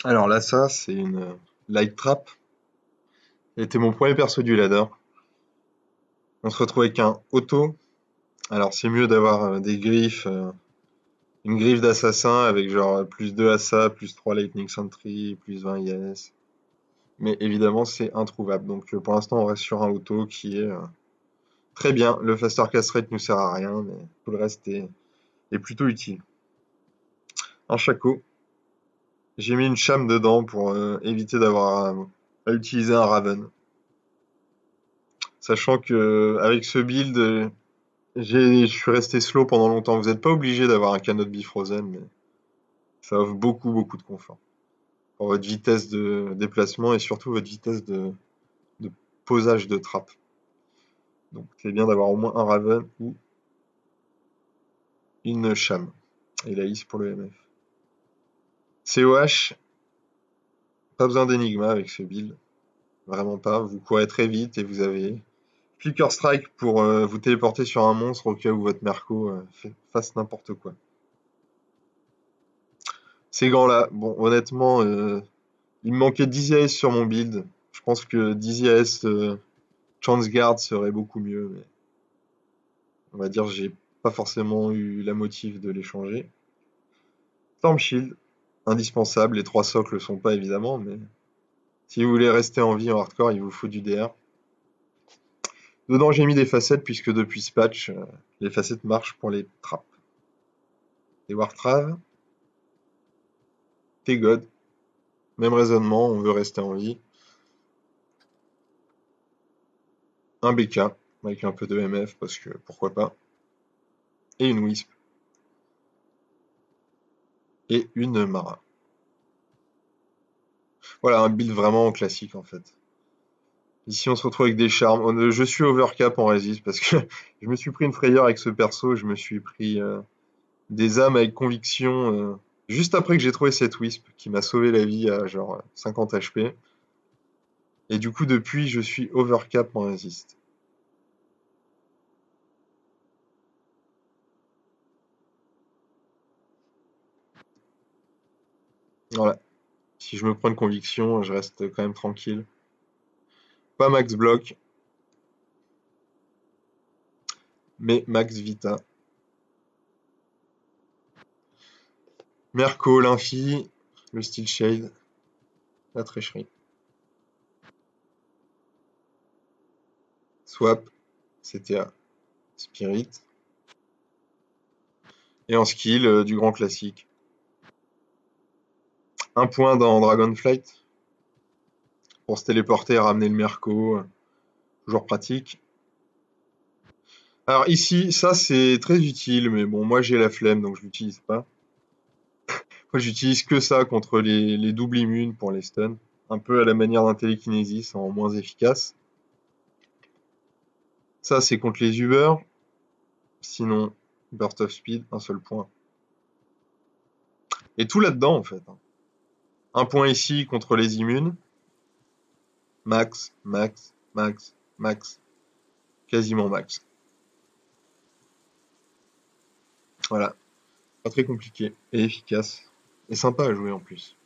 Alors là, ça, c'est une light trap. C'était mon premier perso du ladder. On se retrouve avec un auto. Alors, c'est mieux d'avoir des griffes, une griffe d'assassin avec genre plus 2 assa, plus 3 lightning sentry, plus 20 IS. Mais évidemment, c'est introuvable. Donc, pour l'instant, on reste sur un auto qui est très bien. Le faster cast rate ne sert à rien, mais tout le reste est plutôt utile. Un Shaco. J'ai mis une cham dedans pour éviter d'avoir à utiliser un Raven. Sachant que avec ce build, je suis resté slow pendant longtemps. Vous n'êtes pas obligé d'avoir un Cannot Be Frozen, mais ça offre beaucoup de confort. Pour votre vitesse de déplacement et surtout votre vitesse de posage de trappe. Donc c'est bien d'avoir au moins un Raven ou une cham. Et la Is pour le MF. COH, pas besoin d'énigma avec ce build. Vraiment pas. Vous courez très vite et vous avez Flicker Strike pour vous téléporter sur un monstre au cas où votre Merco fasse n'importe quoi. Ces gants-là, bon, honnêtement, il me manquait 10 AS sur mon build. Je pense que 10 AS Chance Guard serait beaucoup mieux, mais on va dire que j'ai pas forcément eu la motive de les changer. Storm Shield, indispensable. Les 3 socles le sont pas évidemment, mais si vous voulez rester en vie en hardcore, il vous faut du DR. Dedans, j'ai mis des facettes puisque depuis ce patch, les facettes marchent pour les trappes. Les Wartraves, T-God, même raisonnement, on veut rester en vie. Un BK, avec un peu de MF, parce que pourquoi pas. Et une Wisp. Et une Mara. Voilà, un build vraiment classique en fait. Ici, on se retrouve avec des charmes. Je suis overcap en résist parce que je me suis pris une frayeur avec ce perso. Je me suis pris des âmes avec conviction juste après que j'ai trouvé cette Wisp qui m'a sauvé la vie à genre 50 HP. Et du coup, depuis, je suis overcap en résist. Voilà. Si je me prends une conviction, je reste quand même tranquille. Pas max bloc, mais max vita. Merco, l'infi, le steel shade, la tricherie. Swap, CTA, spirit. Et en skill, du grand classique. Un point dans Dragonflight pour se téléporter et ramener le Merco. Toujours pratique. Alors ici, ça c'est très utile, mais bon, moi j'ai la flemme donc je l'utilise pas. Moi j'utilise que ça contre les doubles immunes pour les stuns. Un peu à la manière d'un télékinésis en moins efficace. Ça c'est contre les Uber. Sinon, Burst of Speed, un seul point. Et tout là-dedans en fait. Un point ici contre les immunes. Max, max, max, max. Quasiment max. Voilà. Pas très compliqué et efficace. Et sympa à jouer en plus.